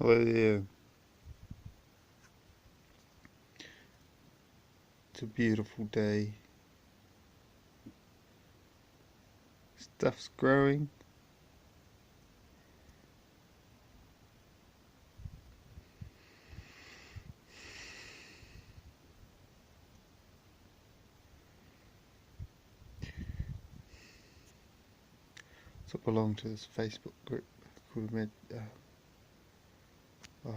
Hello there. It's a beautiful day. Stuff's growing. So I belong to this Facebook group called oh,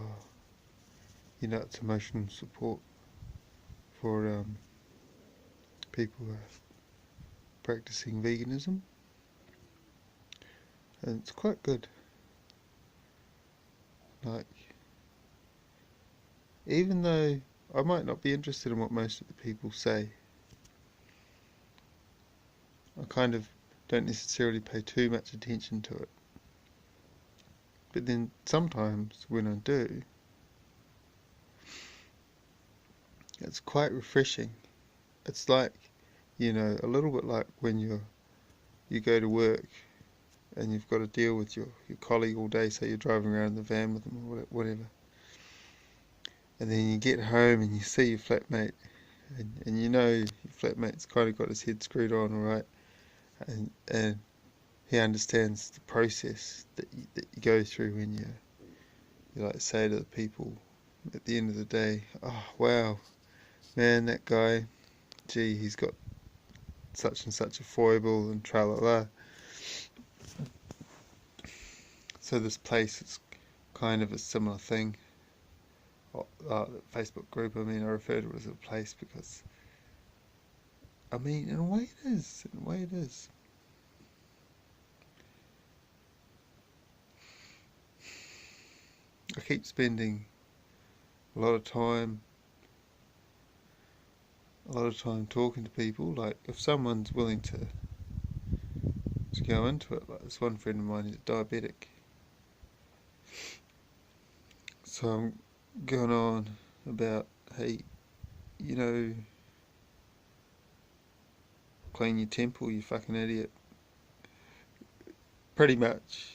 it's emotional support for people who are practicing veganism, and it's quite good. Like, even though I might not be interested in what most of the people say, I kind of don't necessarily pay too much attention to it. But then sometimes when I do, it's quite refreshing. It's like, a little bit like when you go to work and you've got to deal with your colleague all day, so you're driving around in the van with them or whatever. And then you get home and you see your flatmate, and you know your flatmate's kind of got his head screwed on, all right, and he understands the process that you go through when you like say to the people at the end of the day, oh wow, man, that guy, gee, he's got such and such a foible and tra la la. So this place is kind of a similar thing. Facebook group, I refer to it as a place because, in a way it is. In a way it is. I keep spending a lot of time talking to people. Like, if someone's willing to go into it, like this one friend of mine is diabetic. So I'm going on about, hey, clean your temple, you fucking idiot. Pretty much.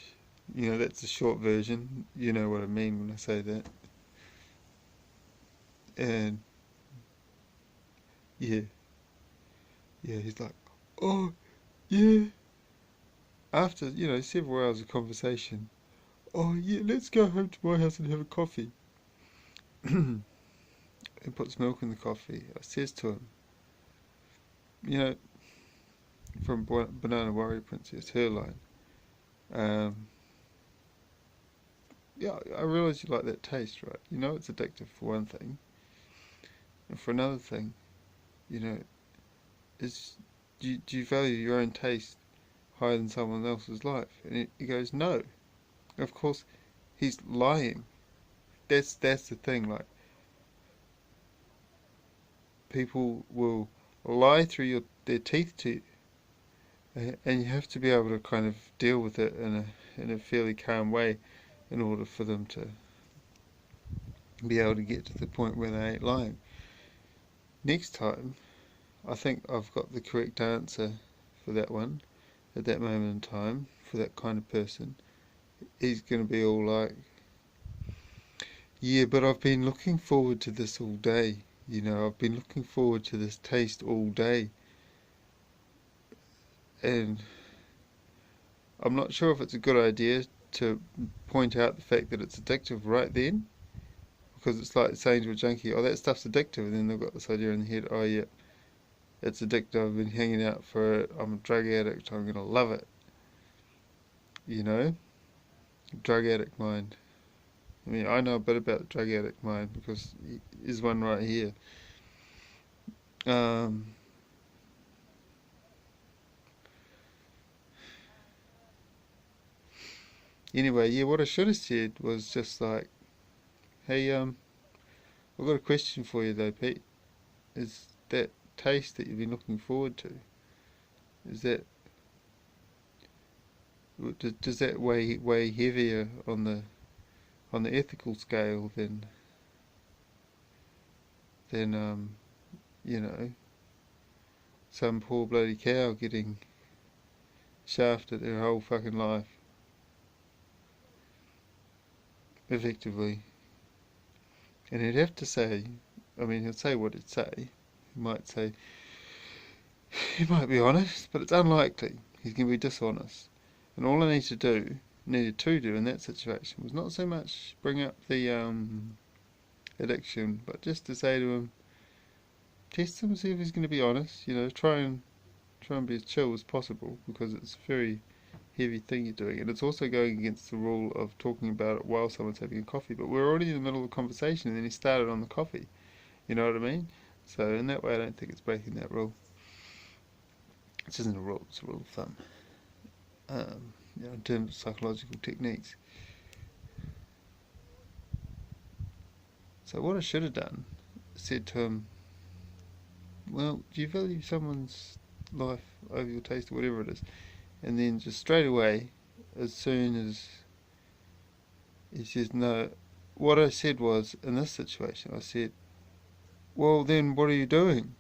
That's the short version. You know what I mean when I say that. And yeah, he's like, oh, yeah. After, several hours of conversation, oh, yeah, let's go home to my house and have a coffee. And puts milk in the coffee. I says to him, you know, from Banana Warrior Princess, her line, yeah, I realise you like that taste, right? It's addictive for one thing. And for another thing, you know, is do you value your own taste higher than someone else's life? And he goes, no. Of course, he's lying. That's the thing. Like, people will lie through their teeth to you, and you have to be able to kind of deal with it in a fairly calm way in order for them to be able to get to the point where they ain't lying. Next time, I think I've got the correct answer for that one at that moment in time for that kind of person. He's going to be all like, yeah, but I've been looking forward to this all day. I've been looking forward to this taste all day. And I'm not sure if it's a good idea to point out the fact that it's addictive right then, because it's like saying to a junkie, oh, that stuff's addictive, and then they've got this idea in their head, oh yeah, it's addictive, I've been hanging out for it, I'm a drug addict, I'm gonna love it. Drug addict mind. I know a bit about the drug addict mind because there's one right here. Anyway, yeah, what I should have said was just like, hey, I've got a question for you though, Pete. Is that taste that you've been looking forward to, is that, does that weigh heavier on the ethical scale than some poor bloody cow getting shafted her whole fucking life? effectively. And he'd have to say, I mean, he'll say what he'd say. He might be honest, but it's unlikely. He's going to be dishonest. And all I needed to do in that situation was not so much bring up the addiction, but just to say to him, test him, see if he's going to be honest. Try and be as chill as possible, because it's a very heavy thing you're doing, and it's also going against the rule of talking about it while someone's having a coffee. But we're already in the middle of the conversation, and then he started on the coffee. You know what I mean? So in that way, I don't think it's breaking that rule. It isn't a rule; it's a rule of thumb. In terms of psychological techniques. So what I should have done, said to him, well, do you value someone's life over your taste, or whatever it is? And then just straight away, as soon as he says no, what I said was, in this situation, I said, well, then what are you doing?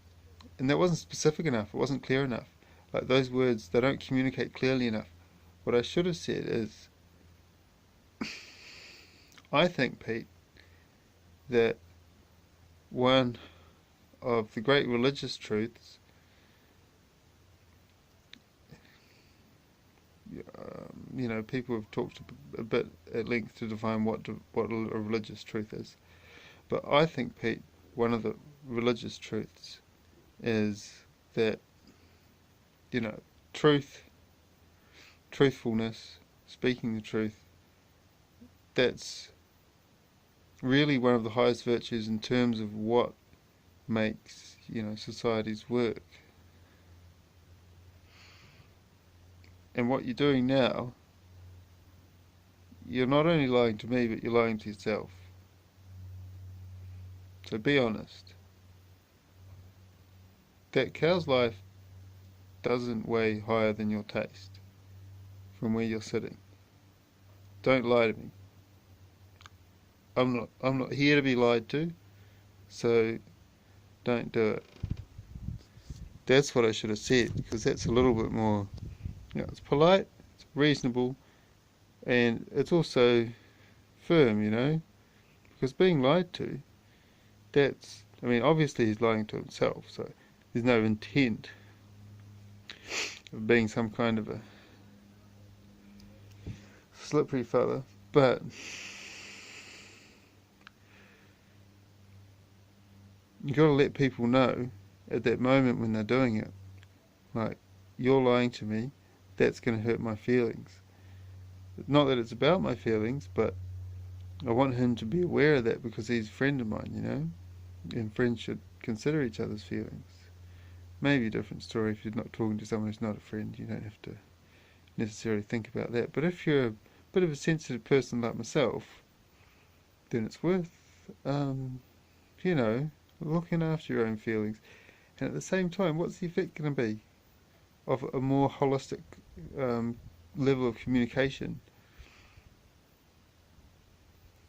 And that wasn't specific enough, it wasn't clear enough. Like, those words, they don't communicate clearly enough. What I should have said is, I think, Pete, that one of the great religious truths, people have talked a bit at length to define what a religious truth is. But I think, Pete, one of the religious truths is that, truthfulness, speaking the truth, that's really one of the highest virtues in terms of what makes, societies work. And what you're doing now, you're not only lying to me, but you're lying to yourself. So be honest. That cow's life doesn't weigh higher than your taste from where you're sitting. Don't lie to me. I'm not here to be lied to, so don't do it. That's what I should have said, because that's a little bit more, it's polite, it's reasonable, and it's also firm, because being lied to, obviously he's lying to himself, so there's no intent of being some kind of a slippery fella, but you got to let people know at that moment when they're doing it, like, you're lying to me, that's going to hurt my feelings. Not that it's about my feelings, but I want him to be aware of that, because he's a friend of mine, and friends should consider each other's feelings. Maybe a different story if you're not talking to someone who's not a friend. You don't have to necessarily think about that. But if you're a bit of a sensitive person like myself, then it's worth, looking after your own feelings. And at the same time, what's the effect going to be of a more holistic level of communication?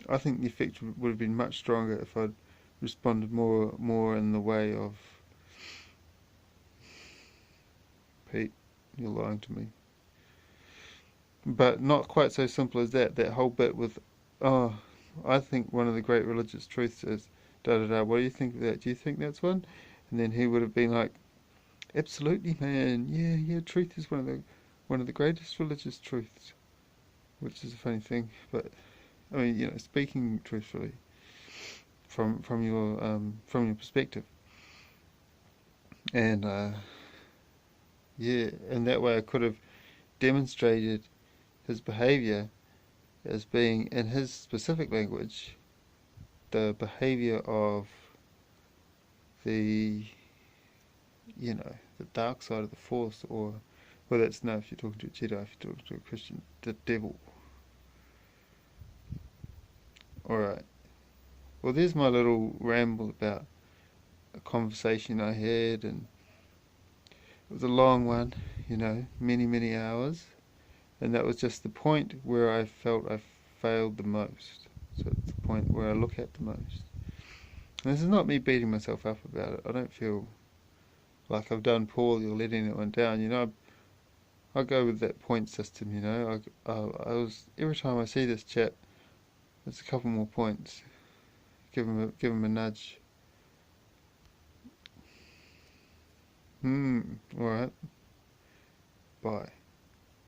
I think the effect would have been much stronger if I'd responded more in the way of, Pete, you're lying to me. But not quite so simple as that. That whole bit with, I think one of the great religious truths is, da-da-da, what do you think of that? Do you think that's one? And then he would have been like, absolutely, man, yeah, truth is one of the greatest religious truths. Which is a funny thing, but, speaking truthfully from your perspective. And, and that way I could have demonstrated his behaviour as being, in his specific language, the behaviour of the dark side of the Force, or, well, that's no, if you're talking to a Jedi, if you're talking to a Christian, the devil. Alright. Well, there's my little ramble about a conversation I had, and it was a long one, many, many hours, and that was just the point where I felt I failed the most. So it's the point where I look at the most. And this is not me beating myself up about it. I don't feel like I've done poorly or let anyone down. I go with that point system. I was, every time I see this chap, There's a couple more points. Give him a nudge. Alright. Bye.